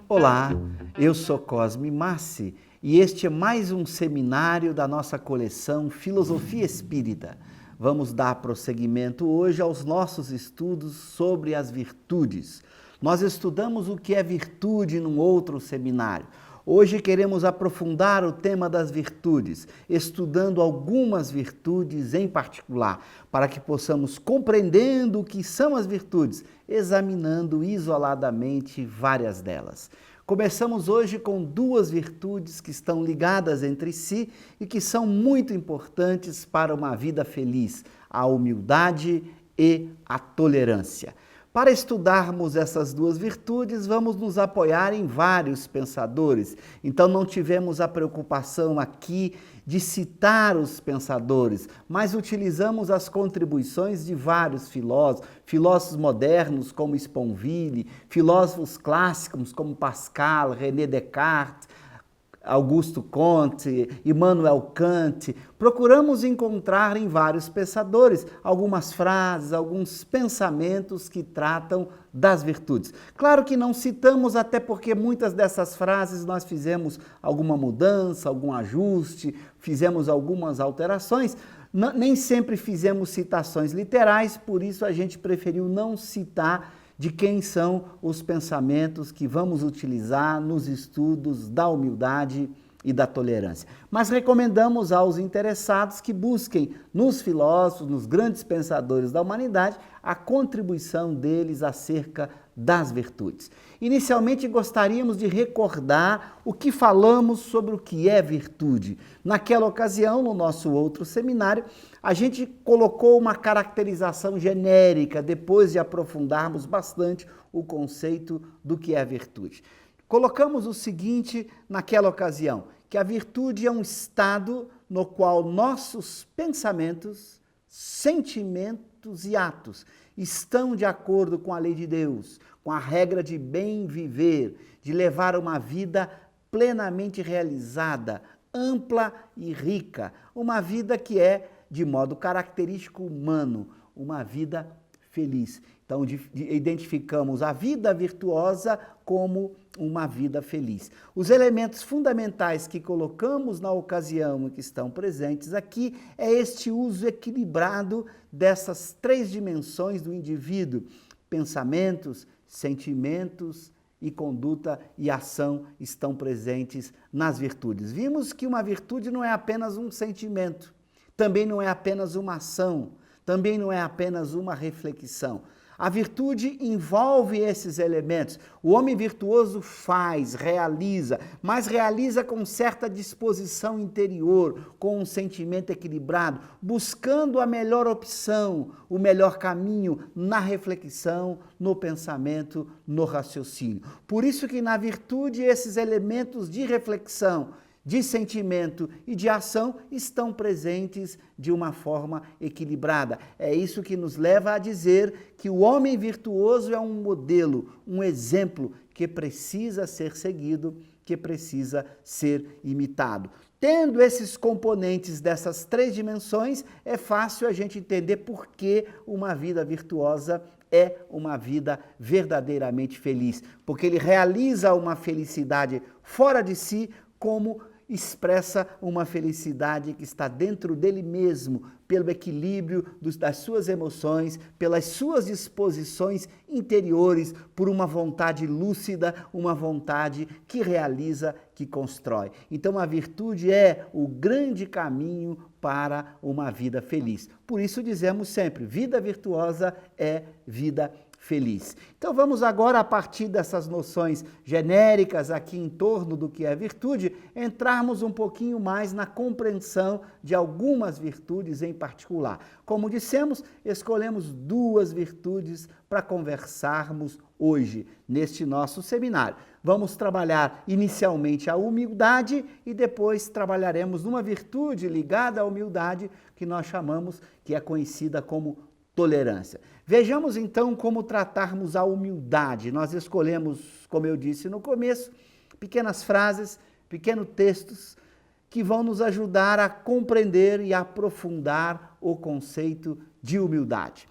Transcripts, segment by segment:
Olá, eu sou Cosme Massi e este é mais um seminário da nossa coleção Filosofia Espírita. Vamos dar prosseguimento hoje aos nossos estudos sobre as virtudes. Nós estudamos o que é virtude num outro seminário. Hoje queremos aprofundar o tema das virtudes, estudando algumas virtudes em particular, para que possamos compreendendo o que são as virtudes, examinando isoladamente várias delas. Começamos hoje com duas virtudes que estão ligadas entre si e que são muito importantes para uma vida feliz: a humildade e a tolerância. Para estudarmos essas duas virtudes, vamos nos apoiar em vários pensadores. Então não tivemos a preocupação aqui de citar os pensadores, mas utilizamos as contribuições de vários filósofos modernos como Sponville, filósofos clássicos como Pascal, René Descartes, Augusto Comte, Immanuel Kant. Procuramos encontrar em vários pensadores algumas frases, alguns pensamentos que tratam das virtudes. Claro que não citamos, até porque muitas dessas frases nós fizemos alguma mudança, algum ajuste, fizemos algumas alterações. Nem sempre fizemos citações literais, por isso a gente preferiu não citar de quem são os pensamentos que vamos utilizar nos estudos da humildade e da tolerância. Mas recomendamos aos interessados que busquem nos filósofos, nos grandes pensadores da humanidade, a contribuição deles acerca das virtudes. Inicialmente gostaríamos de recordar o que falamos sobre o que é virtude. Naquela ocasião, no nosso outro seminário, a gente colocou uma caracterização genérica, depois de aprofundarmos bastante o conceito do que é virtude. Colocamos o seguinte naquela ocasião, que a virtude é um estado no qual nossos pensamentos, sentimentos e atos estão de acordo com a lei de Deus, com a regra de bem viver, de levar uma vida plenamente realizada, ampla e rica, uma vida que é, de modo característico humano, uma vida feliz. Então, identificamos a vida virtuosa como uma vida feliz. Os elementos fundamentais que colocamos na ocasião e que estão presentes aqui é este uso equilibrado dessas três dimensões do indivíduo: pensamentos, sentimentos e conduta e ação estão presentes nas virtudes. Vimos que uma virtude não é apenas um sentimento, também não é apenas uma ação, também não é apenas uma reflexão. A virtude envolve esses elementos. O homem virtuoso faz, realiza, mas realiza com certa disposição interior, com um sentimento equilibrado, buscando a melhor opção, o melhor caminho na reflexão, no pensamento, no raciocínio. Por isso que na virtude esses elementos de reflexão, de sentimento e de ação estão presentes de uma forma equilibrada. É isso que nos leva a dizer que o homem virtuoso é um modelo, um exemplo que precisa ser seguido, que precisa ser imitado. Tendo esses componentes dessas três dimensões, é fácil a gente entender por que uma vida virtuosa é uma vida verdadeiramente feliz, porque ele realiza uma felicidade fora de si, como expressa uma felicidade que está dentro dele mesmo, pelo equilíbrio das suas emoções, pelas suas disposições interiores, por uma vontade lúcida, uma vontade que realiza, que constrói. Então a virtude é o grande caminho para uma vida feliz. Por isso dizemos sempre, vida virtuosa é vida feliz. Então vamos agora, a partir dessas noções genéricas aqui em torno do que é virtude, entrarmos um pouquinho mais na compreensão de algumas virtudes em particular. Como dissemos, escolhemos duas virtudes para conversarmos hoje, neste nosso seminário. Vamos trabalhar inicialmente a humildade e depois trabalharemos uma virtude ligada à humildade que nós chamamos, que é conhecida como tolerância. Vejamos então como tratarmos a humildade. Nós escolhemos, como eu disse no começo, pequenas frases, pequenos textos que vão nos ajudar a compreender e aprofundar o conceito de humildade.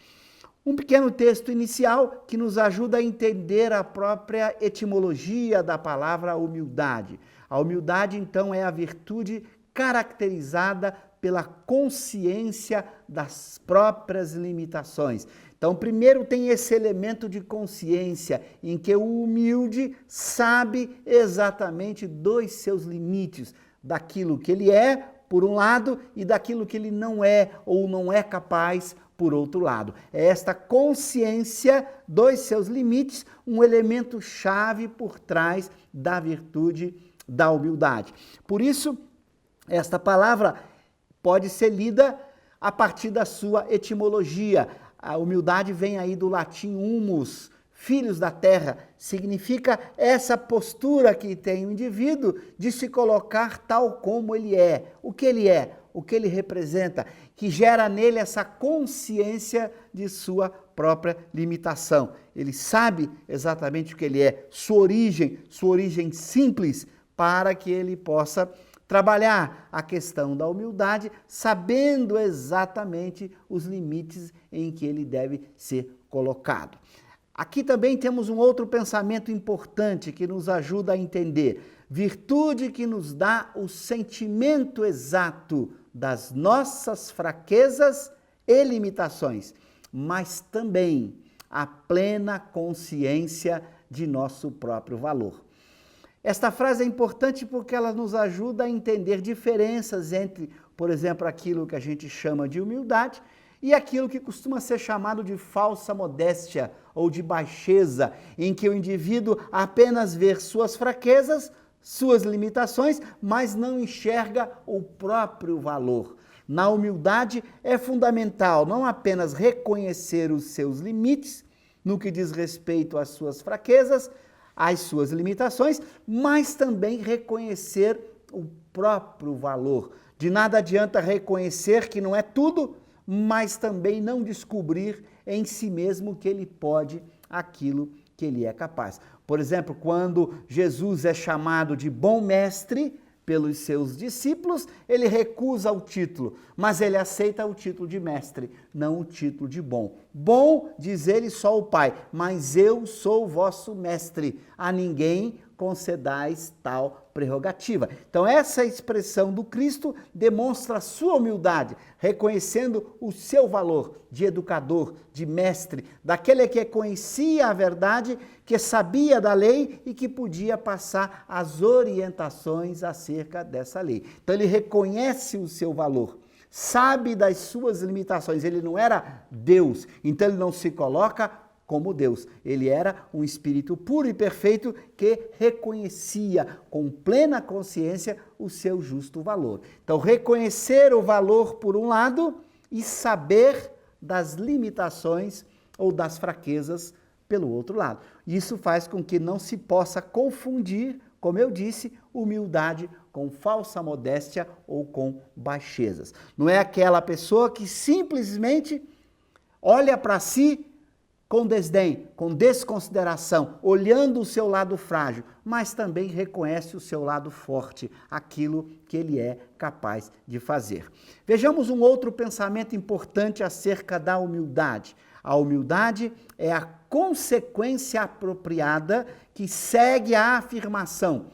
Um pequeno texto inicial que nos ajuda a entender a própria etimologia da palavra humildade. A humildade, então, é a virtude caracterizada pela consciência das próprias limitações. Então, primeiro tem esse elemento de consciência, em que o humilde sabe exatamente dos seus limites, daquilo que ele é, por um lado, e daquilo que ele não é ou não é capaz, por outro lado. É esta consciência dos seus limites um elemento chave por trás da virtude da humildade. Por isso, esta palavra pode ser lida a partir da sua etimologia. A humildade vem aí do latim humus, filhos da terra, significa essa postura que tem o indivíduo de se colocar tal como ele é, o que ele representa, que gera nele essa consciência de sua própria limitação. Ele sabe exatamente o que ele é, sua origem simples, para que ele possa trabalhar a questão da humildade, sabendo exatamente os limites em que ele deve ser colocado. Aqui também temos um outro pensamento importante que nos ajuda a entender. Virtude que nos dá o sentimento exato das nossas fraquezas e limitações, mas também a plena consciência de nosso próprio valor. Esta frase é importante porque ela nos ajuda a entender diferenças entre, por exemplo, aquilo que a gente chama de humildade e aquilo que costuma ser chamado de falsa modéstia ou de baixeza, em que o indivíduo apenas vê suas fraquezas, suas limitações, mas não enxerga o próprio valor. Na humildade é fundamental não apenas reconhecer os seus limites, no que diz respeito às suas fraquezas, às suas limitações, mas também reconhecer o próprio valor. De nada adianta reconhecer que não é tudo, mas também não descobrir em si mesmo que ele pode aquilo que ele é capaz. Por exemplo, quando Jesus é chamado de bom mestre pelos seus discípulos, ele recusa o título, mas ele aceita o título de mestre, não o título de bom. Bom, diz ele, só o Pai, mas eu sou o vosso mestre, a ninguém concedais tal prerrogativa. Então essa expressão do Cristo demonstra a sua humildade, reconhecendo o seu valor de educador, de mestre, daquele que conhecia a verdade, que sabia da lei e que podia passar as orientações acerca dessa lei. Então ele reconhece o seu valor, sabe das suas limitações. Ele não era Deus, então ele não se coloca como Deus. Ele era um espírito puro e perfeito que reconhecia com plena consciência o seu justo valor. Então, reconhecer o valor por um lado e saber das limitações ou das fraquezas pelo outro lado. Isso faz com que não se possa confundir, como eu disse, humildade com falsa modéstia ou com baixezas. Não é aquela pessoa que simplesmente olha para si com desdém, com desconsideração, olhando o seu lado frágil, mas também reconhece o seu lado forte, aquilo que ele é capaz de fazer. Vejamos um outro pensamento importante acerca da humildade. A humildade é a consequência apropriada que segue a afirmação: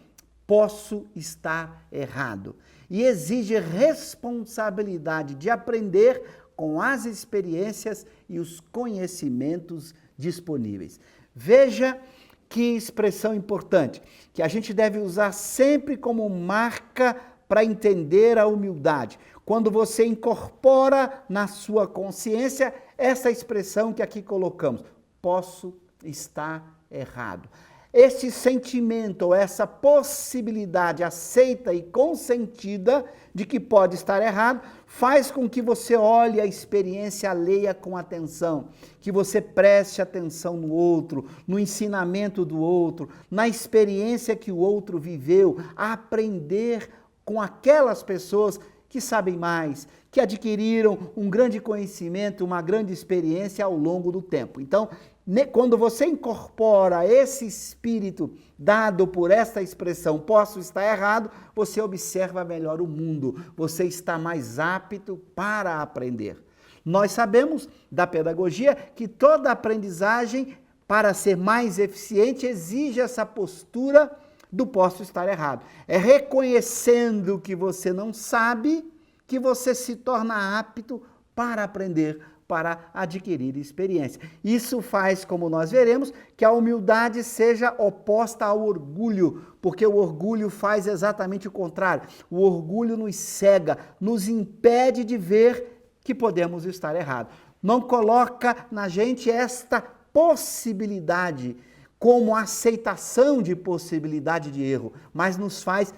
posso estar errado, e exige responsabilidade de aprender com as experiências e os conhecimentos disponíveis. Veja que expressão importante, que a gente deve usar sempre como marca para entender a humildade. Quando você incorpora na sua consciência essa expressão que aqui colocamos: posso estar errado. Esse sentimento, ou essa possibilidade aceita e consentida de que pode estar errado, faz com que você olhe a experiência alheia com atenção, que você preste atenção no outro, no ensinamento do outro, na experiência que o outro viveu, a aprender com aquelas pessoas que sabem mais, que adquiriram um grande conhecimento, uma grande experiência ao longo do tempo. Então, quando você incorpora esse espírito dado por esta expressão, posso estar errado, você observa melhor o mundo, você está mais apto para aprender. Nós sabemos da pedagogia que toda aprendizagem, para ser mais eficiente, exige essa postura do posso estar errado. É reconhecendo que você não sabe que você se torna apto para aprender, para adquirir experiência. Isso faz, como nós veremos, que a humildade seja oposta ao orgulho, porque o orgulho faz exatamente o contrário. O orgulho nos cega, nos impede de ver que podemos estar errados. Não coloca na gente esta possibilidade como aceitação de possibilidade de erro, mas nos faz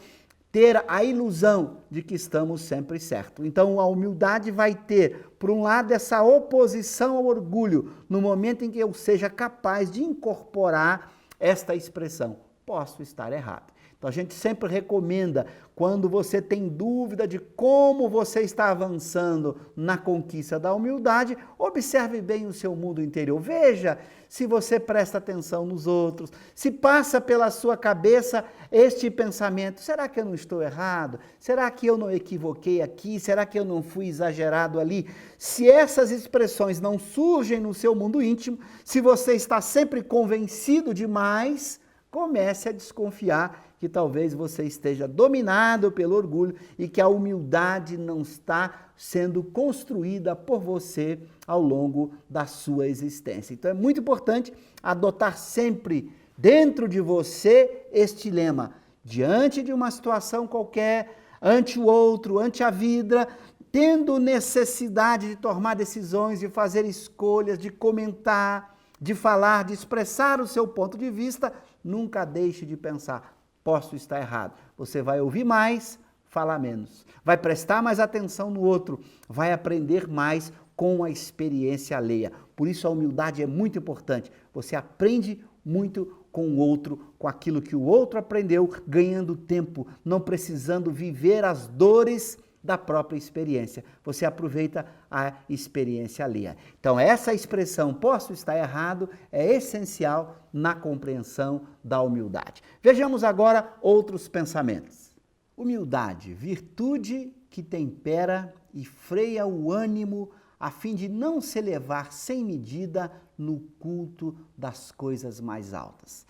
ter a ilusão de que estamos sempre certos. Então, a humildade vai ter, por um lado, essa oposição ao orgulho, no momento em que eu seja capaz de incorporar esta expressão, posso estar errado. Então, a gente sempre recomenda, quando você tem dúvida de como você está avançando na conquista da humildade, observe bem o seu mundo interior. Veja se você presta atenção nos outros, se passa pela sua cabeça este pensamento, será que eu não estou errado? Será que eu não equivoquei aqui? Será que eu não fui exagerado ali? Se essas expressões não surgem no seu mundo íntimo, se você está sempre convencido demais, comece a desconfiar que talvez você esteja dominado pelo orgulho e que a humildade não está sendo construída por você ao longo da sua existência. Então é muito importante adotar sempre dentro de você este lema, diante de uma situação qualquer, ante o outro, ante a vida, tendo necessidade de tomar decisões, de fazer escolhas, de comentar, de falar, de expressar o seu ponto de vista, nunca deixe de pensar, posso estar errado. Você vai ouvir mais, falar menos. Vai prestar mais atenção no outro, vai aprender mais com a experiência alheia. Por isso a humildade é muito importante. Você aprende muito com o outro, com aquilo que o outro aprendeu, ganhando tempo, não precisando viver as dores da própria experiência. Você aproveita a experiência alheia. Então, essa expressão, posso estar errado, é essencial na compreensão da humildade. Vejamos agora outros pensamentos. Humildade, virtude que tempera e freia o ânimo a fim de não se elevar sem medida no culto das coisas mais altas.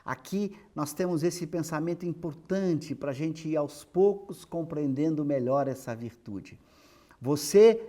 Aqui nós temos esse pensamento importante para a gente ir aos poucos compreendendo melhor essa virtude. Você,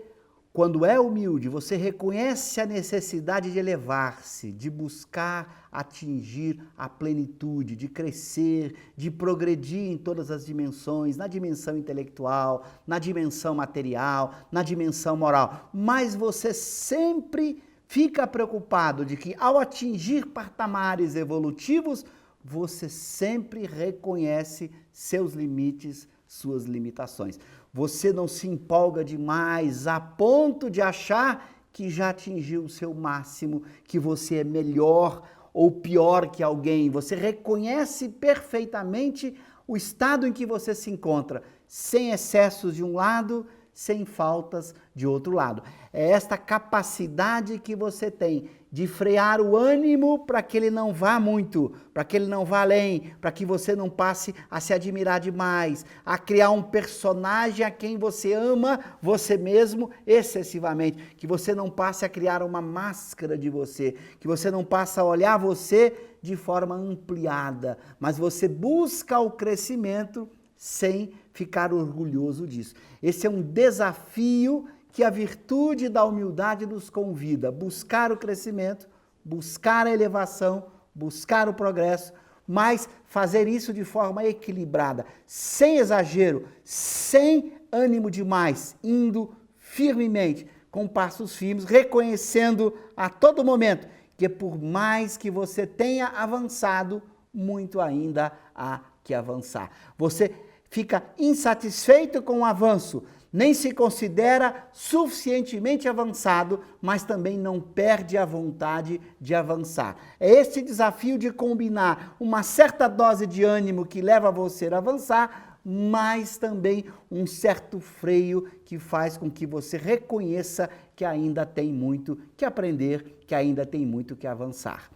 quando é humilde, você reconhece a necessidade de elevar-se, de buscar atingir a plenitude, de crescer, de progredir em todas as dimensões, na dimensão intelectual, na dimensão material, na dimensão moral. Mas você sempre fica preocupado de que, ao atingir patamares evolutivos, você sempre reconhece seus limites, suas limitações. Você não se empolga demais a ponto de achar que já atingiu o seu máximo, que você é melhor ou pior que alguém. Você reconhece perfeitamente o estado em que você se encontra, sem excessos de um lado, sem faltas de outro lado. É esta capacidade que você tem de frear o ânimo para que ele não vá muito, para que ele não vá além, para que você não passe a se admirar demais, a criar um personagem a quem você ama você mesmo excessivamente, que você não passe a criar uma máscara de você, que você não passe a olhar você de forma ampliada, mas você busca o crescimento sem ficar orgulhoso disso. Esse é um desafio que a virtude da humildade nos convida, buscar o crescimento, buscar a elevação, buscar o progresso, mas fazer isso de forma equilibrada, sem exagero, sem ânimo demais, indo firmemente, com passos firmes, reconhecendo a todo momento que por mais que você tenha avançado, muito ainda há que avançar. Você fica insatisfeito com o avanço, nem se considera suficientemente avançado, mas também não perde a vontade de avançar. É esse desafio de combinar uma certa dose de ânimo que leva você a avançar, mas também um certo freio que faz com que você reconheça que ainda tem muito que aprender, que ainda tem muito que avançar.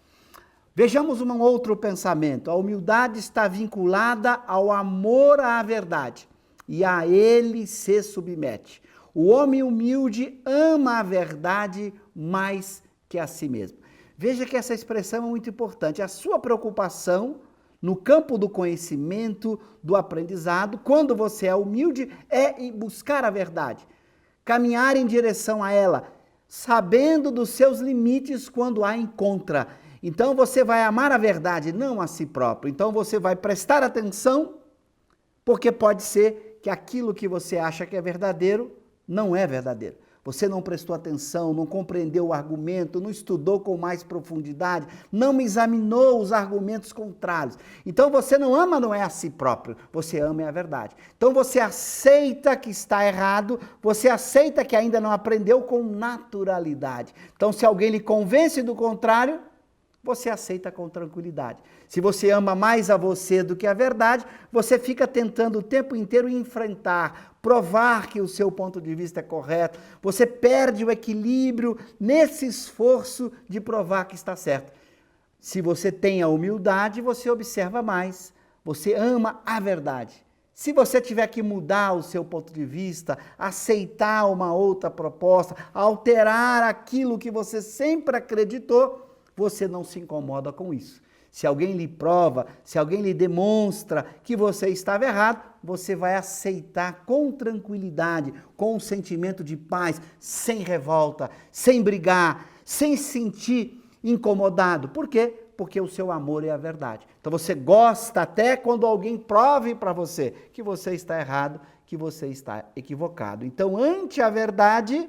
Vejamos um outro pensamento. A humildade está vinculada ao amor à verdade e a ele se submete. O homem humilde ama a verdade mais que a si mesmo. Veja que essa expressão é muito importante. A sua preocupação no campo do conhecimento, do aprendizado, quando você é humilde, é buscar a verdade, caminhar em direção a ela, sabendo dos seus limites quando a encontra. Então você vai amar a verdade, não a si próprio. Então você vai prestar atenção, porque pode ser que aquilo que você acha que é verdadeiro, não é verdadeiro. Você não prestou atenção, não compreendeu o argumento, não estudou com mais profundidade, não examinou os argumentos contrários. Então você não ama, não é a si próprio, você ama é a verdade. Então você aceita que está errado, você aceita que ainda não aprendeu com naturalidade. Então se alguém lhe convence do contrário, você aceita com tranquilidade. Se você ama mais a você do que a verdade, você fica tentando o tempo inteiro enfrentar, provar que o seu ponto de vista é correto. Você perde o equilíbrio nesse esforço de provar que está certo. Se você tem a humildade, você observa mais, você ama a verdade. Se você tiver que mudar o seu ponto de vista, aceitar uma outra proposta, alterar aquilo que você sempre acreditou, você não se incomoda com isso. Se alguém lhe prova, se alguém lhe demonstra que você estava errado, você vai aceitar com tranquilidade, com um sentimento de paz, sem revolta, sem brigar, sem se sentir incomodado. Por quê? Porque o seu amor é a verdade. Então você gosta até quando alguém prove para você que você está errado, que você está equivocado. Então, ante a verdade,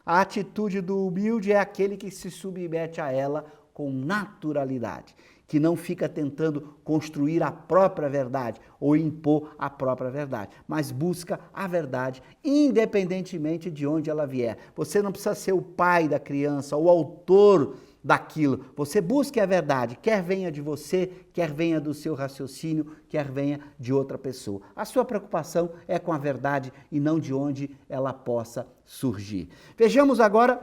a atitude do humilde é aquele que se submete a ela com naturalidade, que não fica tentando construir a própria verdade ou impor a própria verdade, mas busca a verdade independentemente de onde ela vier. Você não precisa ser o pai da criança, o autor daquilo. Você busca a verdade, quer venha de você, quer venha do seu raciocínio, quer venha de outra pessoa. A sua preocupação é com a verdade e não de onde ela possa surgir. Vejamos agora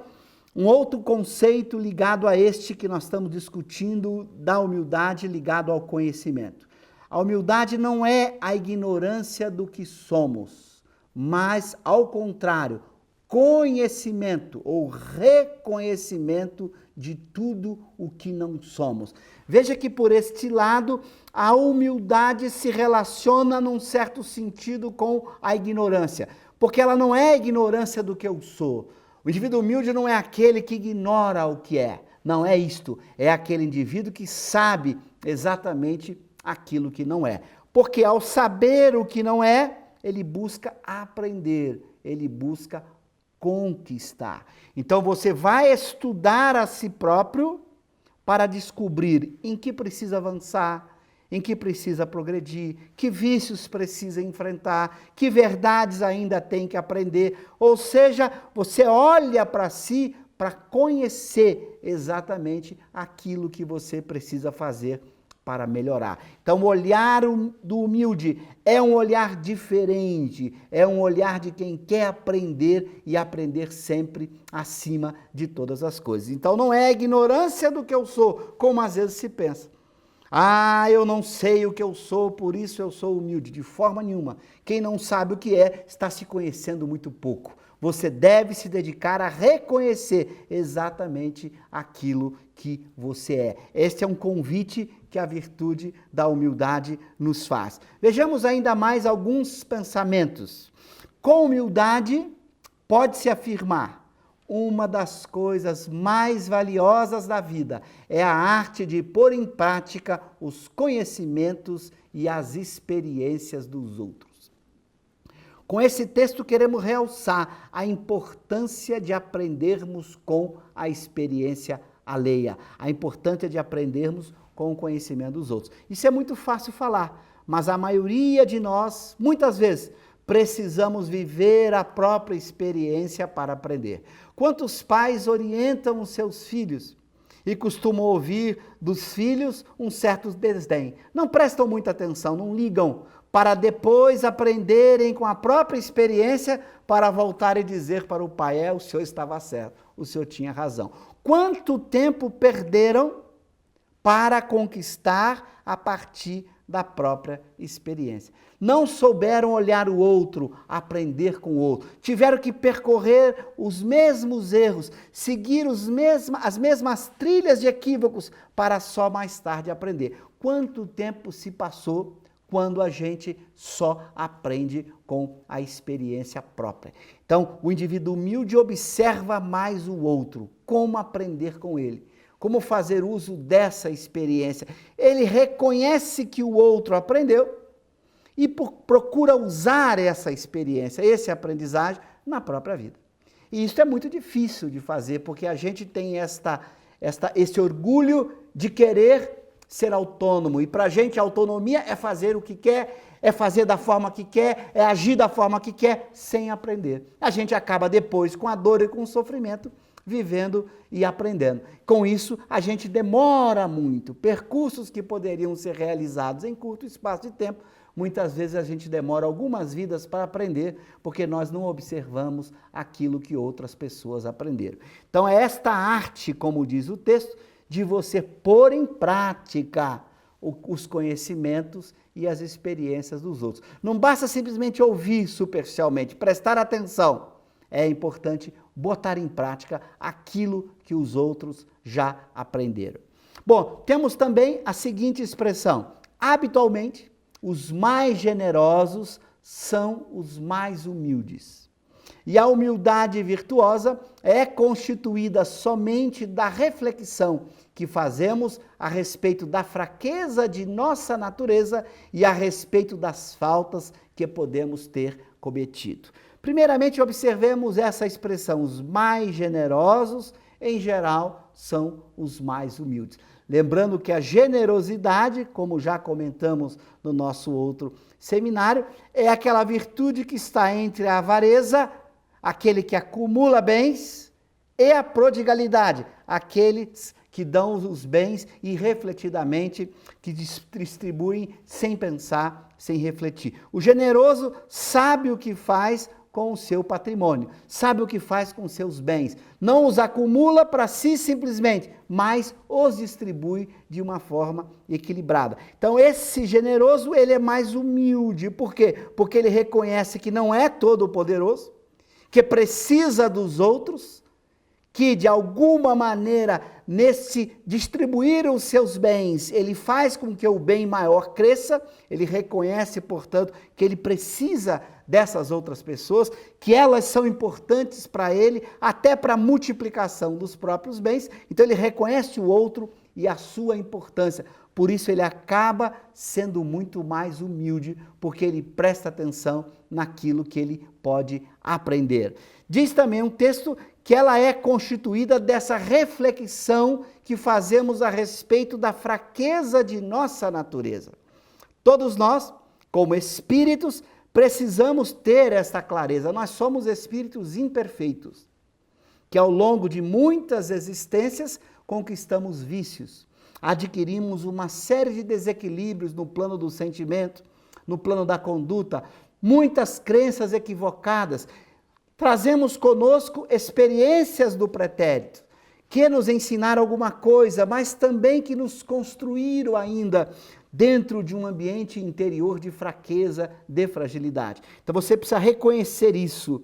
um outro conceito ligado a este que nós estamos discutindo da humildade ligado ao conhecimento. A humildade não é a ignorância do que somos, mas, ao contrário, conhecimento ou reconhecimento de tudo o que não somos. Veja que por este lado, a humildade se relaciona num certo sentido com a ignorância, porque ela não é a ignorância do que eu sou. O indivíduo humilde não é aquele que ignora o que é. Não é isto. É aquele indivíduo que sabe exatamente aquilo que não é. Porque ao saber o que não é, ele busca aprender, ele busca conquistar. Então você vai estudar a si próprio para descobrir em que precisa avançar, em que precisa progredir, que vícios precisa enfrentar, que verdades ainda tem que aprender. Ou seja, você olha para si para conhecer exatamente aquilo que você precisa fazer para melhorar. Então, o olhar do humilde é um olhar diferente, é um olhar de quem quer aprender e aprender sempre acima de todas as coisas. Então, não é a ignorância do que eu sou, como às vezes se pensa. Ah, eu não sei o que eu sou, por isso eu sou humilde. De forma nenhuma. Quem não sabe o que é, está se conhecendo muito pouco. Você deve se dedicar a reconhecer exatamente aquilo que você é. Este é um convite que a virtude da humildade nos faz. Vejamos ainda mais alguns pensamentos. Com humildade, pode-se afirmar: uma das coisas mais valiosas da vida é a arte de pôr em prática os conhecimentos e as experiências dos outros. Com esse texto queremos realçar a importância de aprendermos com a experiência alheia, a importância de aprendermos com o conhecimento dos outros. Isso é muito fácil falar, mas a maioria de nós, muitas vezes, precisamos viver a própria experiência para aprender. Quantos pais orientam os seus filhos e costumam ouvir dos filhos um certo desdém? Não prestam muita atenção, não ligam para depois aprenderem com a própria experiência, para voltar e dizer para o pai, o senhor estava certo, o senhor tinha razão. Quanto tempo perderam para conquistar a partir da própria experiência? Não souberam olhar o outro, aprender com o outro. Tiveram que percorrer os mesmos erros, seguir as mesmas trilhas de equívocos para só mais tarde aprender. Quanto tempo se passou quando a gente só aprende com a experiência própria? Então, o indivíduo humilde observa mais o outro, como aprender com ele, como fazer uso dessa experiência. Ele reconhece que o outro aprendeu e procura usar essa experiência, esse aprendizagem na própria vida. E isso é muito difícil de fazer, porque a gente tem esse orgulho de querer ser autônomo. E para a gente a autonomia é fazer o que quer, é fazer da forma que quer, é agir da forma que quer, sem aprender. A gente acaba depois, com a dor e com o sofrimento, vivendo e aprendendo. Com isso, a gente demora muito. Percursos que poderiam ser realizados em curto espaço de tempo, muitas vezes a gente demora algumas vidas para aprender, porque nós não observamos aquilo que outras pessoas aprenderam. Então, é esta arte, como diz o texto, de você pôr em prática os conhecimentos e as experiências dos outros. Não basta simplesmente ouvir superficialmente, prestar atenção. É importante botar em prática aquilo que os outros já aprenderam. Bom, temos também a seguinte expressão: habitualmente, os mais generosos são os mais humildes. E a humildade virtuosa é constituída somente da reflexão que fazemos a respeito da fraqueza de nossa natureza e a respeito das faltas que podemos ter cometido. Primeiramente, observemos essa expressão: os mais generosos, em geral, são os mais humildes. Lembrando que a generosidade, como já comentamos no nosso outro seminário, é aquela virtude que está entre a avareza, aquele que acumula bens, e a prodigalidade, aqueles que dão os bens irrefletidamente, que distribuem sem pensar, sem refletir. O generoso sabe o que faz com o seu patrimônio, sabe o que faz com seus bens. Não os acumula para si simplesmente, mas os distribui de uma forma equilibrada. Então, esse generoso, ele é mais humilde. Por quê? Porque ele reconhece que não é todo-poderoso, que precisa dos outros, que de alguma maneira, nesse distribuir os seus bens, ele faz com que o bem maior cresça, ele reconhece, portanto, que ele precisa dessas outras pessoas, que elas são importantes para ele, até para a multiplicação dos próprios bens. Então ele reconhece o outro e a sua importância. Por isso ele acaba sendo muito mais humilde, porque ele presta atenção naquilo que ele pode aprender. Diz também um texto que ela é constituída dessa reflexão que fazemos a respeito da fraqueza de nossa natureza. Todos nós, como espíritos, precisamos ter esta clareza. Nós somos espíritos imperfeitos, que ao longo de muitas existências conquistamos vícios, adquirimos uma série de desequilíbrios no plano do sentimento, no plano da conduta, muitas crenças equivocadas. Trazemos conosco experiências do pretérito, que nos ensinaram alguma coisa, mas também que nos construíram ainda dentro de um ambiente interior de fraqueza, de fragilidade. Então você precisa reconhecer isso,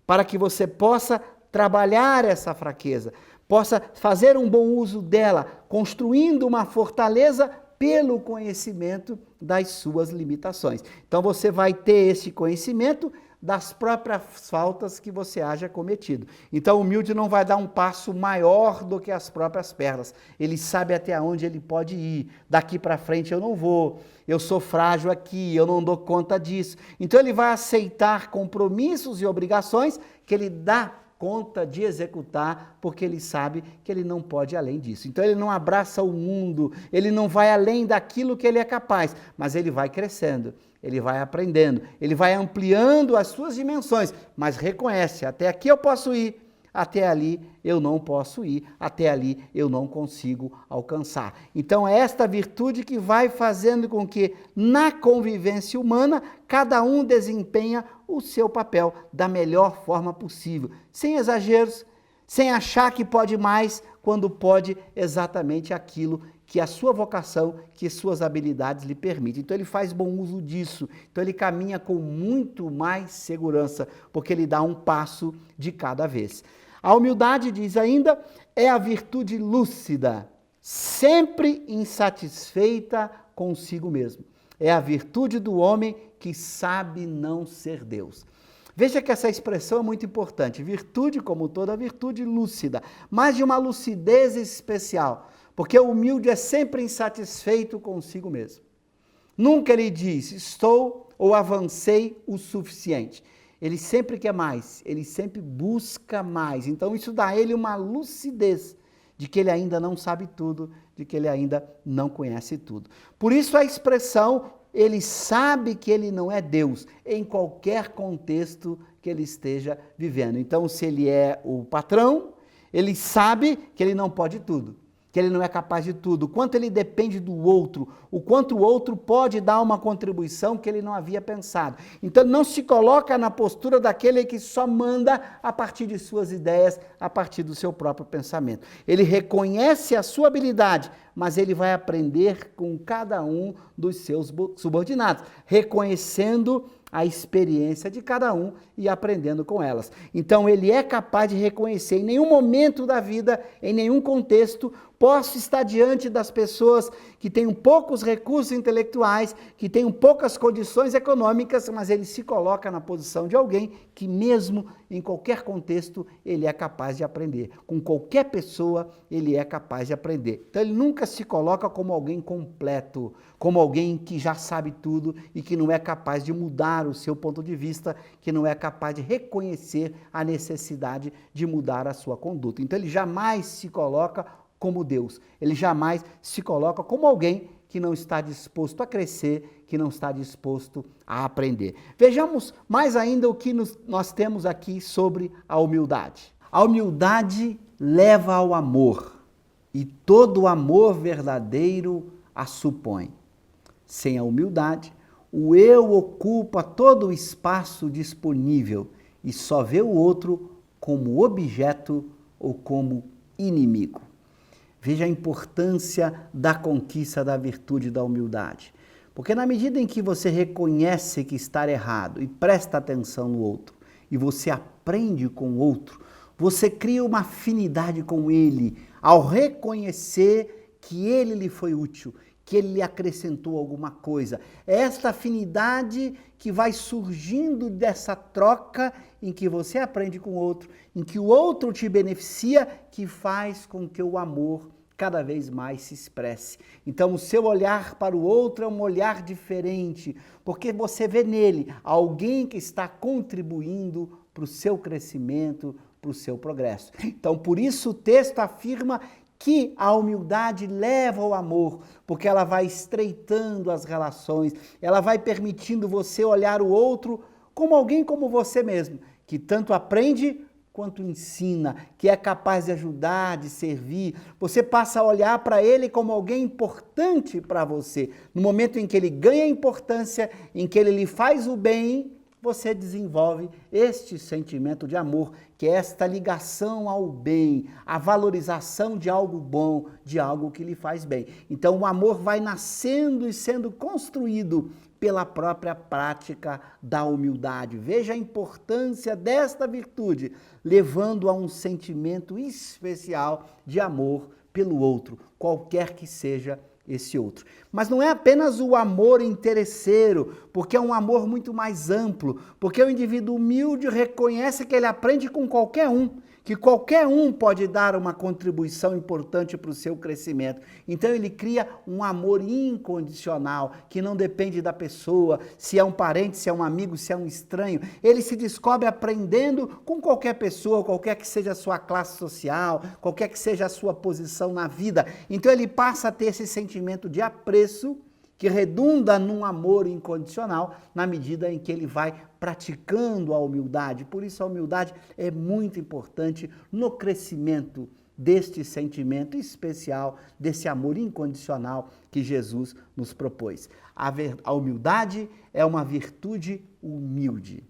para que você possa trabalhar essa fraqueza, possa fazer um bom uso dela, construindo uma fortaleza pelo conhecimento das suas limitações. Então você vai ter esse conhecimento das próprias faltas que você haja cometido. Então o humilde não vai dar um passo maior do que as próprias pernas. Ele sabe até onde ele pode ir. Daqui para frente eu não vou. Eu sou frágil aqui, eu não dou conta disso. Então ele vai aceitar compromissos e obrigações que ele dá conta de executar, porque ele sabe que ele não pode ir além disso. Então ele não abraça o mundo, ele não vai além daquilo que ele é capaz, mas ele vai crescendo, ele vai aprendendo, ele vai ampliando as suas dimensões, mas reconhece, até aqui eu posso ir, até ali eu não posso ir, até ali eu não consigo alcançar. Então é esta virtude que vai fazendo com que na convivência humana cada um desempenha o seu papel da melhor forma possível, sem exageros, sem achar que pode mais, quando pode exatamente aquilo que a sua vocação, que suas habilidades lhe permitem. Então ele faz bom uso disso, então ele caminha com muito mais segurança, porque ele dá um passo de cada vez. A humildade, diz ainda, é a virtude lúcida, sempre insatisfeita consigo mesmo. É a virtude do homem que sabe não ser Deus. Veja que essa expressão é muito importante. Virtude, como toda virtude, lúcida, mas de uma lucidez especial, porque o humilde é sempre insatisfeito consigo mesmo. Nunca ele diz, estou ou avancei o suficiente. Ele sempre quer mais, ele sempre busca mais. Então isso dá a ele uma lucidez de que ele ainda não sabe tudo, de que ele ainda não conhece tudo. Por isso a expressão, ele sabe que ele não é Deus, em qualquer contexto que ele esteja vivendo. Então, se ele é o patrão, ele sabe que ele não pode tudo, que ele não é capaz de tudo, o quanto ele depende do outro, o quanto o outro pode dar uma contribuição que ele não havia pensado. Então, não se coloca na postura daquele que só manda a partir de suas ideias, a partir do seu próprio pensamento. Ele reconhece a sua habilidade, mas ele vai aprender com cada um dos seus subordinados, reconhecendo a experiência de cada um e aprendendo com elas. Então ele é capaz de reconhecer, em nenhum momento da vida, em nenhum contexto, posso estar diante das pessoas que têm poucos recursos intelectuais, que têm poucas condições econômicas, mas ele se coloca na posição de alguém que mesmo em qualquer contexto ele é capaz de aprender. Com qualquer pessoa ele é capaz de aprender. Então ele nunca se coloca como alguém completo, como alguém que já sabe tudo e que não é capaz de mudar o seu ponto de vista, que não é capaz de reconhecer a necessidade de mudar a sua conduta. Então ele jamais se coloca como Deus, ele jamais se coloca como alguém que não está disposto a crescer, que não está disposto a aprender. Vejamos mais ainda o que nós temos aqui sobre a humildade. A humildade leva ao amor, e todo amor verdadeiro a supõe. Sem a humildade, o eu ocupa todo o espaço disponível e só vê o outro como objeto ou como inimigo. Veja a importância da conquista da virtude da humildade. Porque na medida em que você reconhece que está errado e presta atenção no outro, e você aprende com o outro, você cria uma afinidade com ele, ao reconhecer que ele lhe foi útil, que ele lhe acrescentou alguma coisa. É esta afinidade que vai surgindo dessa troca em que você aprende com o outro, em que o outro te beneficia, que faz com que o amor cada vez mais se expresse. Então o seu olhar para o outro é um olhar diferente, porque você vê nele alguém que está contribuindo para o seu crescimento, para o seu progresso. Então por isso o texto afirma que a humildade leva ao amor, porque ela vai estreitando as relações, ela vai permitindo você olhar o outro como alguém como você mesmo, que tanto aprende quanto ensina, que é capaz de ajudar, de servir. Você passa a olhar para ele como alguém importante para você. No momento em que ele ganha importância, em que ele lhe faz o bem, você desenvolve este sentimento de amor, que é esta ligação ao bem, a valorização de algo bom, de algo que lhe faz bem. Então o amor vai nascendo e sendo construído pela própria prática da humildade. Veja a importância desta virtude, levando a um sentimento especial de amor pelo outro, qualquer que seja esse outro. Mas não é apenas o amor interesseiro, porque é um amor muito mais amplo, porque o indivíduo humilde reconhece que ele aprende com qualquer um, que qualquer um pode dar uma contribuição importante para o seu crescimento. Então ele cria um amor incondicional, que não depende da pessoa, se é um parente, se é um amigo, se é um estranho. Ele se descobre aprendendo com qualquer pessoa, qualquer que seja a sua classe social, qualquer que seja a sua posição na vida. Então ele passa a ter esse sentimento de apreço que redunda num amor incondicional na medida em que ele vai praticando a humildade. Por isso a humildade é muito importante no crescimento deste sentimento especial, desse amor incondicional que Jesus nos propôs. A humildade é uma virtude humilde.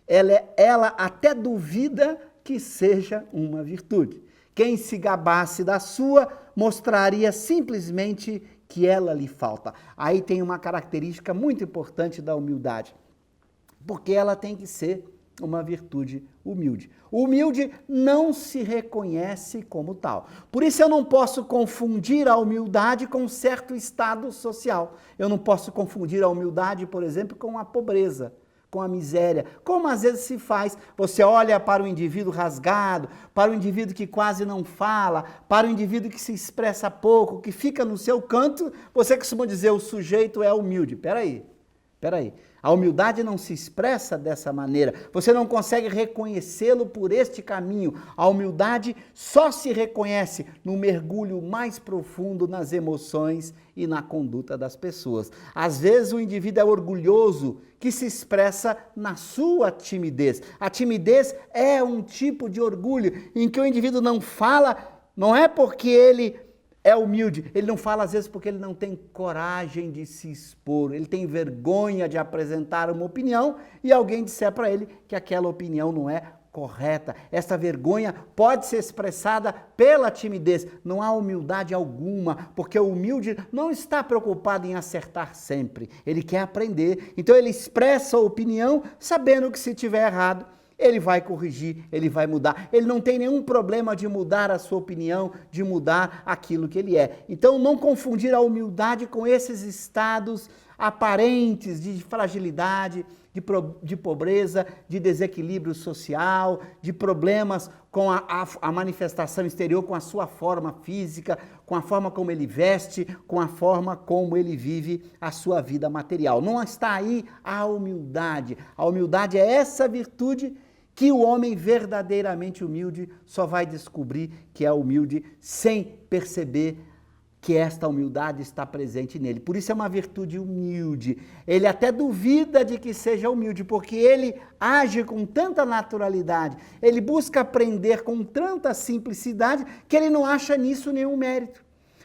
Ela até duvida que seja uma virtude. Quem se gabasse da sua, mostraria simplesmente que ela lhe falta. Aí tem uma característica muito importante da humildade, porque ela tem que ser uma virtude humilde. O humilde não se reconhece como tal. Por isso eu não posso confundir a humildade com um certo estado social. Eu não posso confundir a humildade, por exemplo, com a pobreza, com a miséria, como às vezes se faz. Você olha para o indivíduo rasgado, para o indivíduo que quase não fala, para o indivíduo que se expressa pouco, que fica no seu canto, você costuma dizer, o sujeito é humilde. Peraí. A humildade não se expressa dessa maneira. Você não consegue reconhecê-lo por este caminho. A humildade só se reconhece no mergulho mais profundo nas emoções e na conduta das pessoas. Às vezes o indivíduo é orgulhoso, que se expressa na sua timidez. A timidez é um tipo de orgulho em que o indivíduo não fala, não é porque ele é humilde, ele não fala às vezes porque ele não tem coragem de se expor, ele tem vergonha de apresentar uma opinião e alguém disser para ele que aquela opinião não é correta. Essa vergonha pode ser expressada pela timidez, não há humildade alguma, porque o humilde não está preocupado em acertar sempre, ele quer aprender, então ele expressa a opinião sabendo que se estiver errado, ele vai corrigir, ele vai mudar. Ele não tem nenhum problema de mudar a sua opinião, de mudar aquilo que ele é. Então, não confundir a humildade com esses estados aparentes de fragilidade, de pobreza, de desequilíbrio social, de problemas com a manifestação exterior, com a sua forma física, com a forma como ele veste, com a forma como ele vive a sua vida material. Não está aí a humildade. A humildade é essa virtude que o homem verdadeiramente humilde só vai descobrir que é humilde sem perceber que esta humildade está presente nele. Por isso é uma virtude humilde. Ele até duvida de que seja humilde, porque ele age com tanta naturalidade, ele busca aprender com tanta simplicidade, que ele não acha nisso nenhum mérito.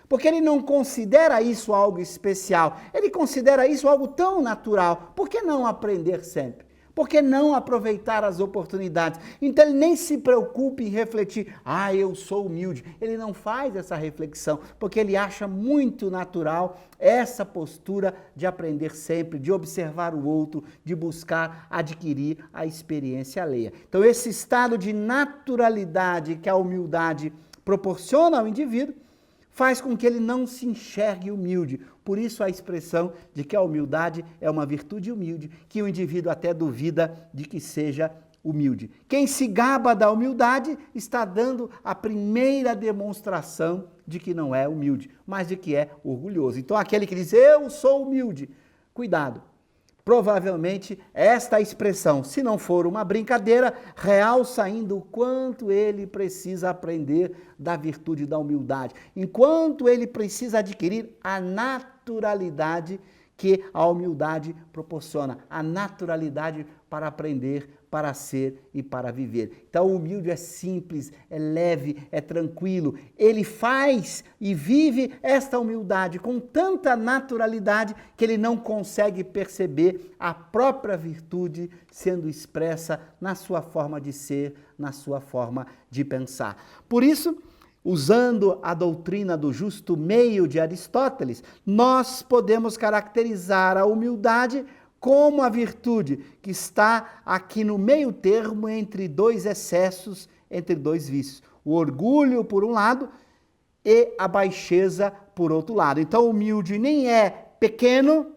Porque ele não considera isso algo especial, ele considera isso algo tão natural. Por que não aprender sempre? Por que não aproveitar as oportunidades? Então ele nem se preocupa em refletir, eu sou humilde. Ele não faz essa reflexão, porque ele acha muito natural essa postura de aprender sempre, de observar o outro, de buscar adquirir a experiência alheia. Então esse estado de naturalidade que a humildade proporciona ao indivíduo, faz com que ele não se enxergue humilde. Por isso a expressão de que a humildade é uma virtude humilde, que o indivíduo até duvida de que seja humilde. Quem se gaba da humildade está dando a primeira demonstração de que não é humilde, mas de que é orgulhoso. Então aquele que diz, eu sou humilde, cuidado. Provavelmente esta expressão, se não for uma brincadeira, realça ainda o quanto ele precisa aprender da virtude da humildade, enquanto ele precisa adquirir a naturalidade que a humildade proporciona, a naturalidade para aprender, para ser e para viver. Então o humilde é simples, é leve, é tranquilo. Ele faz e vive esta humildade com tanta naturalidade que ele não consegue perceber a própria virtude sendo expressa na sua forma de ser, na sua forma de pensar. Por isso, usando a doutrina do justo meio de Aristóteles, nós podemos caracterizar a humildade como a virtude que está aqui no meio termo entre dois excessos, entre dois vícios. O orgulho, por um lado, e a baixeza, por outro lado. Então, o humilde nem é pequeno,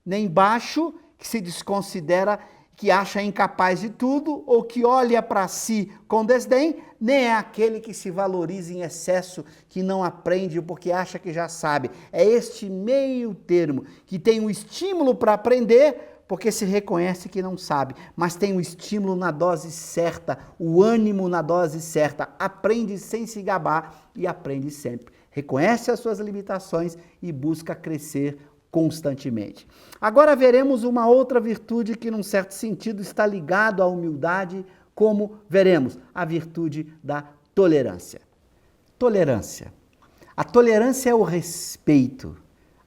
nem baixo, que se desconsidera, que acha incapaz de tudo, ou que olha para si com desdém, nem é aquele que se valoriza em excesso, que não aprende porque acha que já sabe. É este meio termo, que tem um estímulo para aprender, porque se reconhece que não sabe, mas tem o estímulo na dose certa, o ânimo na dose certa, aprende sem se gabar e aprende sempre. Reconhece as suas limitações e busca crescer constantemente. Agora veremos uma outra virtude que, num certo sentido, está ligado à humildade, como veremos, a virtude da tolerância. Tolerância. A tolerância é o respeito,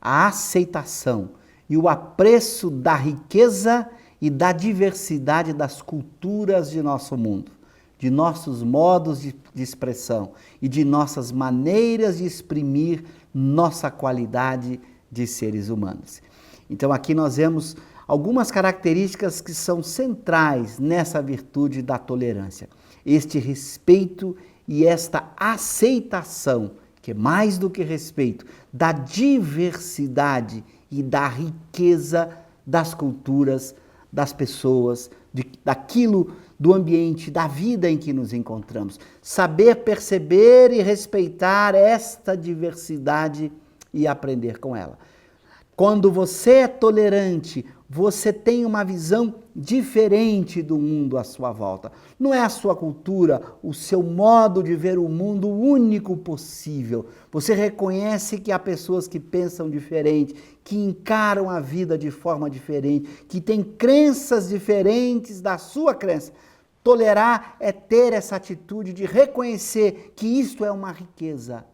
a aceitação e o apreço da riqueza e da diversidade das culturas de nosso mundo, de nossos modos de expressão e de nossas maneiras de exprimir nossa qualidade de seres humanos. Então aqui nós vemos algumas características que são centrais nessa virtude da tolerância. Este respeito e esta aceitação, que é mais do que respeito, da diversidade e da riqueza das culturas, das pessoas, daquilo, do ambiente, da vida em que nos encontramos. Saber perceber e respeitar esta diversidade e aprender com ela. Quando você é tolerante, você tem uma visão diferente do mundo à sua volta. Não é a sua cultura, o seu modo de ver o mundo único possível. Você reconhece que há pessoas que pensam diferente, que encaram a vida de forma diferente, que têm crenças diferentes da sua crença. Tolerar é ter essa atitude de reconhecer que isto é uma riqueza,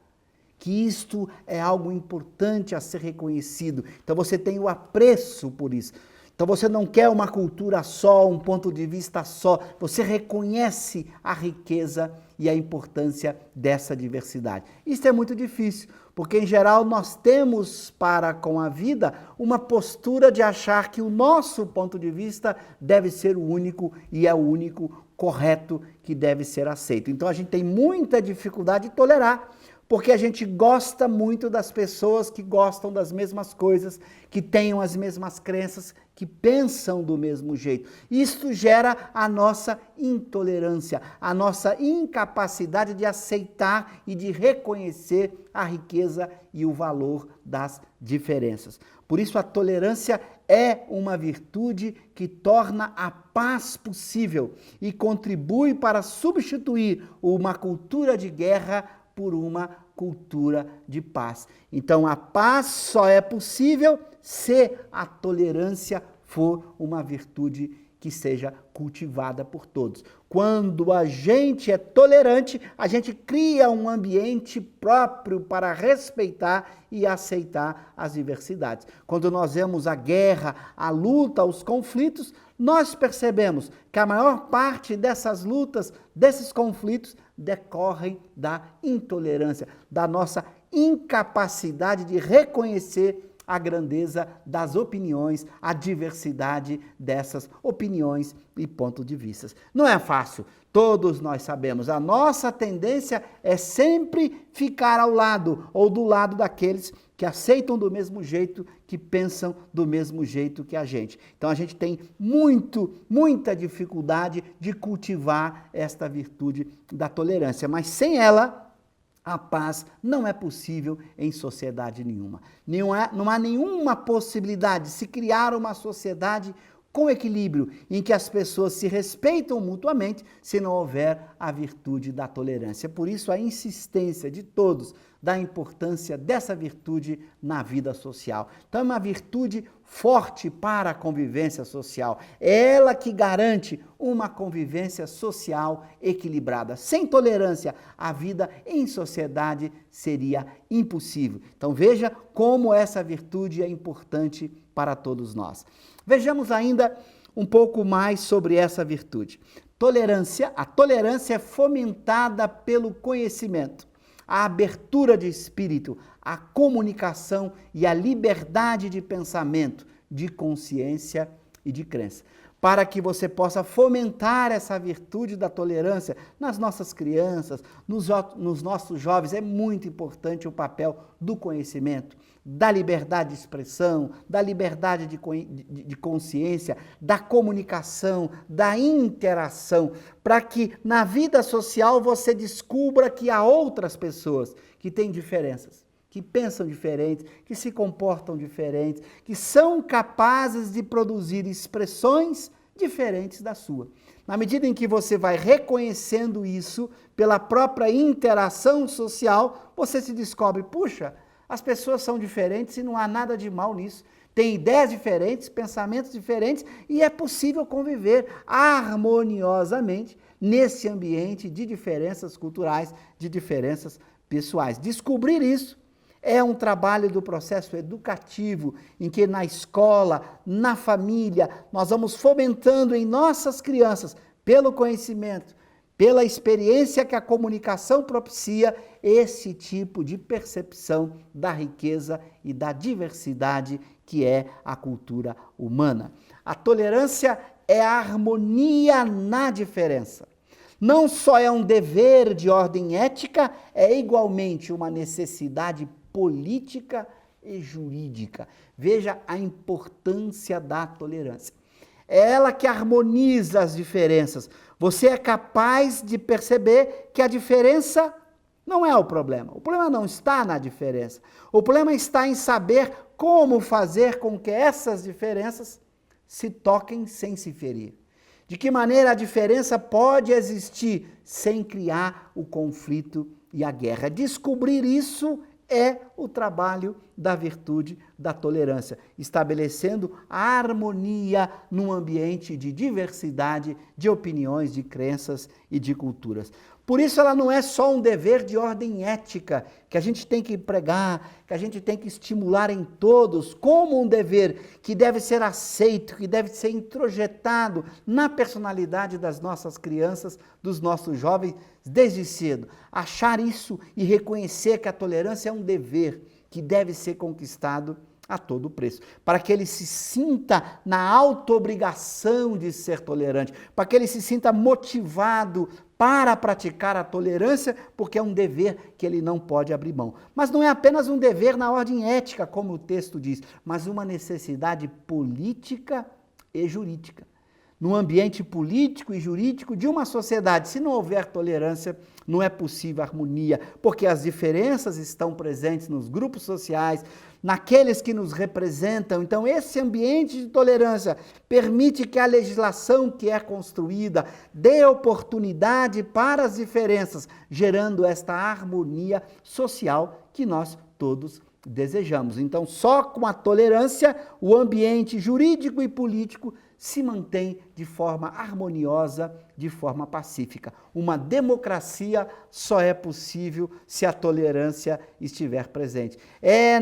que isto é algo importante a ser reconhecido. Então você tem o apreço por isso. Então você não quer uma cultura só, um ponto de vista só. Você reconhece a riqueza e a importância dessa diversidade. Isso é muito difícil, porque em geral nós temos para com a vida uma postura de achar que o nosso ponto de vista deve ser o único e é o único correto que deve ser aceito. Então a gente tem muita dificuldade de tolerar, porque a gente gosta muito das pessoas que gostam das mesmas coisas, que tenham as mesmas crenças, que pensam do mesmo jeito. Isso gera a nossa intolerância, a nossa incapacidade de aceitar e de reconhecer a riqueza e o valor das diferenças. Por isso a tolerância é uma virtude que torna a paz possível e contribui para substituir uma cultura de guerra por uma cultura de paz. Então a paz só é possível se a tolerância for uma virtude que seja cultivada por todos. Quando a gente é tolerante, a gente cria um ambiente próprio para respeitar e aceitar as diversidades. Quando nós vemos a guerra, a luta, os conflitos, nós percebemos que a maior parte dessas lutas, desses conflitos, decorrem da intolerância, da nossa incapacidade de reconhecer a grandeza das opiniões, a diversidade dessas opiniões e pontos de vista. Não é fácil, todos nós sabemos. A nossa tendência é sempre ficar ao lado ou do lado daqueles que aceitam do mesmo jeito, que pensam do mesmo jeito que a gente. Então a gente tem muita dificuldade de cultivar esta virtude da tolerância, mas sem ela, a paz não é possível em sociedade nenhuma. Não há nenhuma possibilidade de se criar uma sociedade com equilíbrio, em que as pessoas se respeitam mutuamente, se não houver a virtude da tolerância. Por isso a insistência de todos da importância dessa virtude na vida social. Então é uma virtude forte para a convivência social. É ela que garante uma convivência social equilibrada. Sem tolerância, a vida em sociedade seria impossível. Então veja como essa virtude é importante para todos nós. Vejamos ainda um pouco mais sobre essa virtude. A tolerância é fomentada pelo conhecimento, a abertura de espírito, a comunicação e a liberdade de pensamento, de consciência e de crença. Para que você possa fomentar essa virtude da tolerância nas nossas crianças, nos nossos jovens, é muito importante o papel do conhecimento, da liberdade de expressão, da liberdade de consciência, da comunicação, da interação, para que na vida social você descubra que há outras pessoas que têm diferenças, que pensam diferentes, que se comportam diferentes, que são capazes de produzir expressões diferentes da sua. Na medida em que você vai reconhecendo isso pela própria interação social, você se descobre, puxa, As pessoas são diferentes e não há nada de mal nisso. Tem ideias diferentes, pensamentos diferentes e é possível conviver harmoniosamente nesse ambiente de diferenças culturais, de diferenças pessoais. Descobrir isso é um trabalho do processo educativo, em que na escola, na família, nós vamos fomentando em nossas crianças, pelo conhecimento, pela experiência que a comunicação propicia, esse tipo de percepção da riqueza e da diversidade que é a cultura humana. A tolerância é a harmonia na diferença. Não só é um dever de ordem ética, é igualmente uma necessidade política e jurídica. Veja a importância da tolerância. É ela que harmoniza as diferenças. Você é capaz de perceber que a diferença não é o problema. O problema não está na diferença. O problema está em saber como fazer com que essas diferenças se toquem sem se ferir. De que maneira a diferença pode existir sem criar o conflito e a guerra. Descobrir isso é o trabalho da virtude da tolerância, estabelecendo a harmonia num ambiente de diversidade de opiniões, de crenças e de culturas. Por isso ela não é só um dever de ordem ética, que a gente tem que pregar, que a gente tem que estimular em todos, como um dever que deve ser aceito, que deve ser introjetado na personalidade das nossas crianças, dos nossos jovens, desde cedo. Achar isso e reconhecer que a tolerância é um dever que deve ser conquistado a todo preço, para que ele se sinta na auto-obrigação de ser tolerante, para que ele se sinta motivado para praticar a tolerância, porque é um dever que ele não pode abrir mão. Mas não é apenas um dever na ordem ética, como o texto diz, mas uma necessidade política e jurídica. No ambiente político e jurídico de uma sociedade, se não houver tolerância, não é possível harmonia, porque as diferenças estão presentes nos grupos sociais, naqueles que nos representam. Então, esse ambiente de tolerância permite que a legislação que é construída dê oportunidade para as diferenças, gerando esta harmonia social que nós todos desejamos. Então, só com a tolerância, o ambiente jurídico e político se mantém de forma harmoniosa, de forma pacífica. Uma democracia só é possível se a tolerância estiver presente. É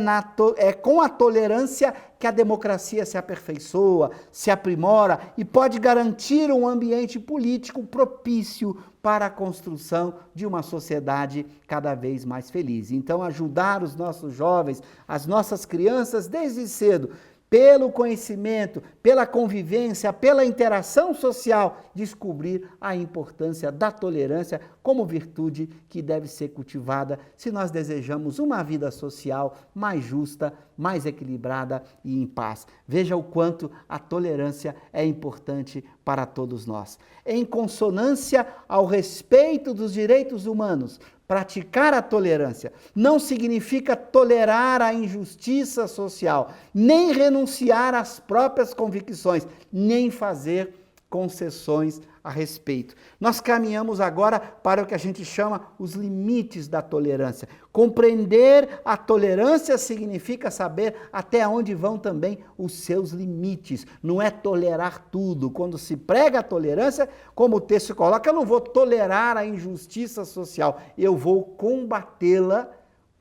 com a tolerância que a democracia se aperfeiçoa, se aprimora e pode garantir um ambiente político propício para a construção de uma sociedade cada vez mais feliz. Então, ajudar os nossos jovens, as nossas crianças desde cedo, pelo conhecimento, pela convivência, pela interação social, descobrir a importância da tolerância como virtude que deve ser cultivada se nós desejamos uma vida social mais justa, mais equilibrada e em paz. Veja o quanto a tolerância é importante para todos nós. Em consonância ao respeito dos direitos humanos, praticar a tolerância não significa tolerar a injustiça social, nem renunciar às próprias convicções, nem fazer concessões a respeito. Nós caminhamos agora para o que a gente chama os limites da tolerância. Compreender a tolerância significa saber até onde vão também os seus limites. Não é tolerar tudo. Quando se prega a tolerância, como o texto coloca, eu não vou tolerar a injustiça social, eu vou combatê-la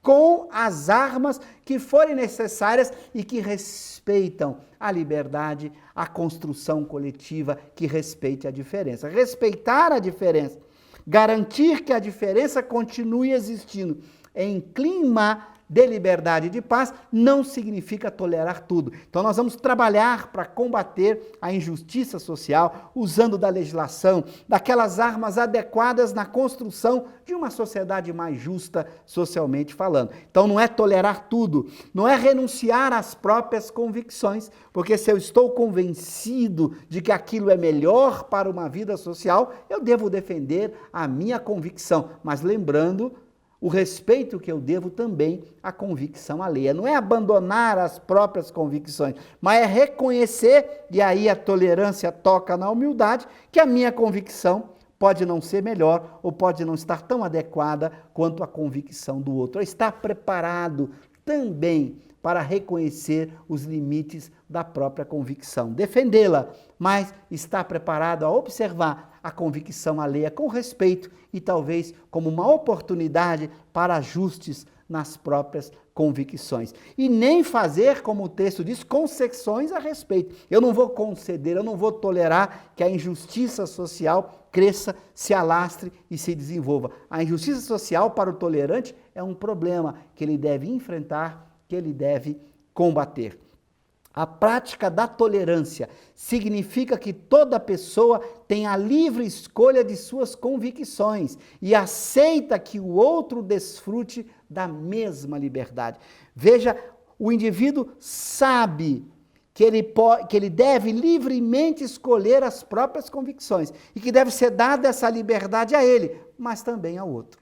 com as armas que forem necessárias e que respeitam a liberdade, a construção coletiva, que respeite a diferença. Respeitar a diferença, garantir que a diferença continue existindo em clima de liberdade e de paz, não significa tolerar tudo. Então nós vamos trabalhar para combater a injustiça social, usando da legislação, daquelas armas adequadas na construção de uma sociedade mais justa, socialmente falando. Então não é tolerar tudo, não é renunciar às próprias convicções, porque se eu estou convencido de que aquilo é melhor para uma vida social, eu devo defender a minha convicção, mas lembrando o respeito que eu devo também à convicção alheia. Não é abandonar as próprias convicções, mas é reconhecer, e aí a tolerância toca na humildade, que a minha convicção pode não ser melhor ou pode não estar tão adequada quanto a convicção do outro. É estar preparado também para reconhecer os limites da própria convicção, defendê-la, mas está preparado a observar a convicção alheia com respeito e talvez como uma oportunidade para ajustes nas próprias convicções. E nem fazer, como o texto diz, concessões a respeito. Eu não vou conceder, eu não vou tolerar que a injustiça social cresça, se alastre e se desenvolva. A injustiça social para o tolerante é um problema que ele deve enfrentar, que ele deve combater. A prática da tolerância significa que toda pessoa tem a livre escolha de suas convicções e aceita que o outro desfrute da mesma liberdade. Veja, o indivíduo sabe que ele deve livremente escolher as próprias convicções e que deve ser dada essa liberdade a ele, mas também ao outro.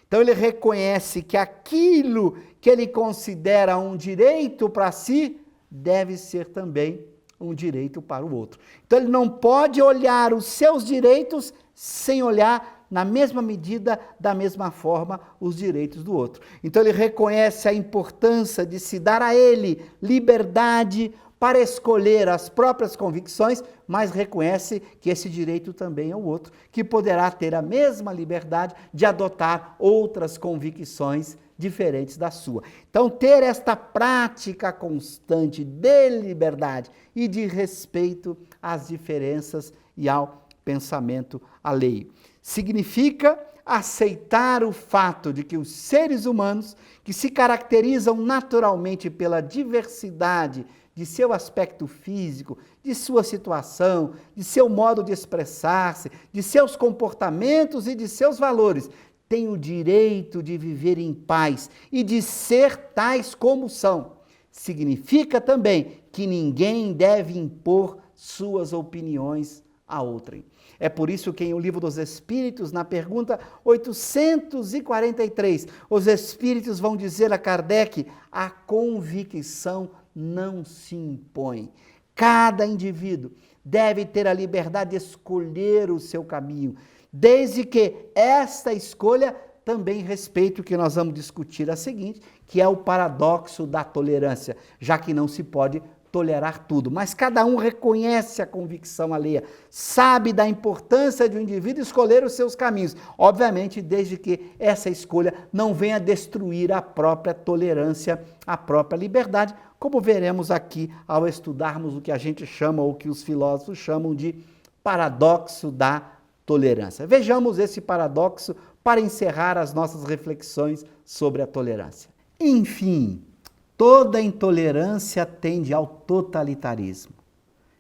Então ele reconhece que aquilo que ele considera um direito para si, deve ser também um direito para o outro. Então ele não pode olhar os seus direitos sem olhar na mesma medida, da mesma forma, os direitos do outro. Então ele reconhece a importância de se dar a ele liberdade para escolher as próprias convicções, mas reconhece que esse direito também é o outro, que poderá ter a mesma liberdade de adotar outras convicções diferentes da sua. Então, ter esta prática constante de liberdade e de respeito às diferenças e ao pensamento alheio. Significa aceitar o fato de que os seres humanos, que se caracterizam naturalmente pela diversidade de seu aspecto físico, de sua situação, de seu modo de expressar-se, de seus comportamentos e de seus valores, têm o direito de viver em paz e de ser tais como são. Significa também que ninguém deve impor suas opiniões a outrem. É por isso que em O Livro dos Espíritos, na pergunta 843, os Espíritos vão dizer a Kardec: a convicção não se impõe. Cada indivíduo deve ter a liberdade de escolher o seu caminho, desde que esta escolha também respeite o que nós vamos discutir a seguinte, que é o paradoxo da tolerância, já que não se pode tolerar tudo, mas cada um reconhece a convicção alheia, sabe da importância de um indivíduo escolher os seus caminhos, obviamente desde que essa escolha não venha destruir a própria tolerância, a própria liberdade, como veremos aqui ao estudarmos o que a gente chama, ou que os filósofos chamam de paradoxo da tolerância. Vejamos esse paradoxo para encerrar as nossas reflexões sobre a tolerância. Enfim, toda intolerância tende ao totalitarismo.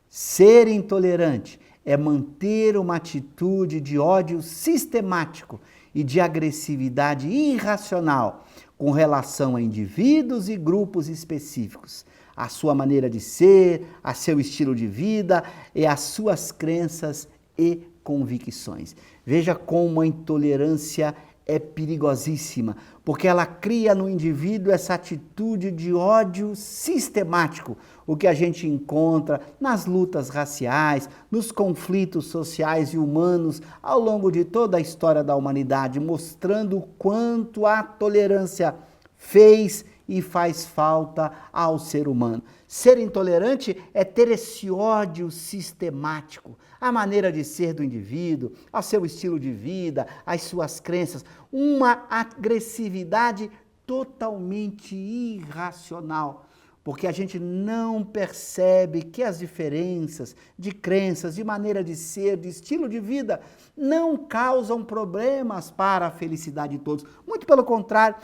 Ser intolerante é manter uma atitude de ódio sistemático e de agressividade irracional com relação a indivíduos e grupos específicos, a sua maneira de ser, a seu estilo de vida e as suas crenças e convicções. Veja como a intolerância é perigosíssima, porque ela cria no indivíduo essa atitude de ódio sistemático, o que a gente encontra nas lutas raciais, nos conflitos sociais e humanos ao longo de toda a história da humanidade, mostrando o quanto a tolerância fez e faz falta ao ser humano. Ser intolerante é ter esse ódio sistemático, a maneira de ser do indivíduo, ao seu estilo de vida, às suas crenças, uma agressividade totalmente irracional, porque a gente não percebe que as diferenças de crenças, de maneira de ser, de estilo de vida, não causam problemas para a felicidade de todos. Muito pelo contrário,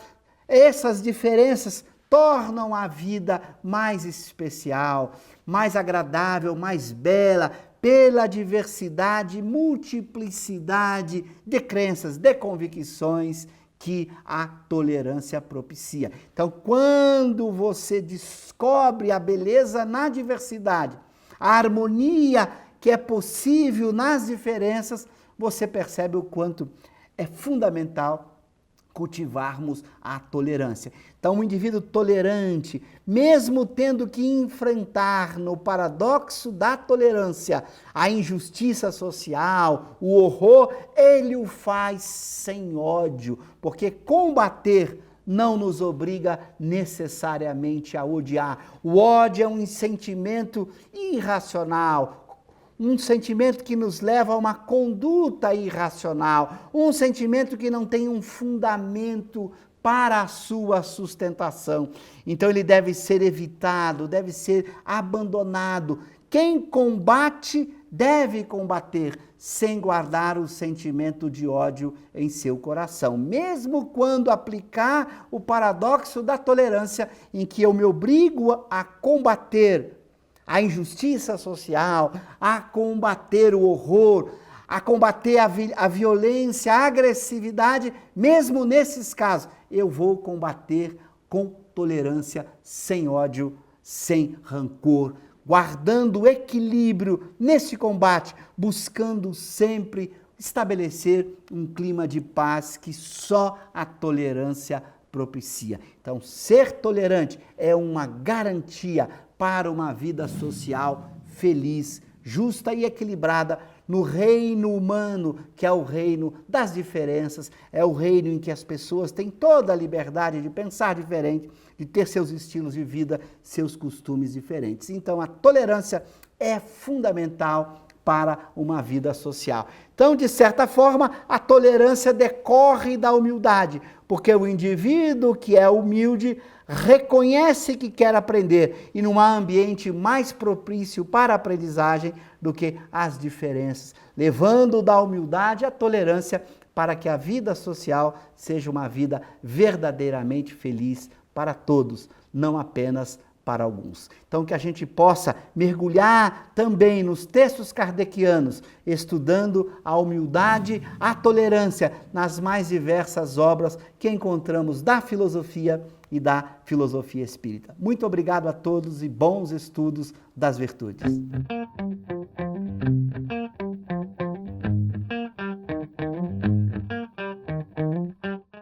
essas diferenças tornam a vida mais especial, mais agradável, mais bela, pela diversidade, multiplicidade de crenças, de convicções que a tolerância propicia. Então, quando você descobre a beleza na diversidade, a harmonia que é possível nas diferenças, você percebe o quanto é fundamental cultivarmos a tolerância. Então, um indivíduo tolerante, mesmo tendo que enfrentar no paradoxo da tolerância a injustiça social, o horror, ele o faz sem ódio, porque combater não nos obriga necessariamente a odiar. O ódio é um sentimento irracional, um sentimento que nos leva a uma conduta irracional, um sentimento que não tem um fundamento para a sua sustentação. Então ele deve ser evitado, deve ser abandonado. Quem combate deve combater sem guardar o sentimento de ódio em seu coração, mesmo quando aplicar o paradoxo da tolerância, em que eu me obrigo a combater a injustiça social, a combater o horror, a combater a violência, a agressividade, mesmo nesses casos, eu vou combater com tolerância, sem ódio, sem rancor, guardando o equilíbrio nesse combate, buscando sempre estabelecer um clima de paz que só a tolerância propicia. Então, ser tolerante é uma garantia para uma vida social feliz, justa e equilibrada no reino humano, que é o reino das diferenças, é o reino em que as pessoas têm toda a liberdade de pensar diferente, de ter seus estilos de vida, seus costumes diferentes. Então, a tolerância é fundamental para uma vida social. Então, de certa forma, a tolerância decorre da humildade, porque o indivíduo que é humilde reconhece que quer aprender e não há ambiente mais propício para a aprendizagem do que as diferenças, levando da humildade à tolerância para que a vida social seja uma vida verdadeiramente feliz para todos, não apenas para alguns. Então, que a gente possa mergulhar também nos textos kardecianos, estudando a humildade, a tolerância nas mais diversas obras que encontramos da filosofia e da filosofia espírita. Muito obrigado a todos e bons estudos das virtudes.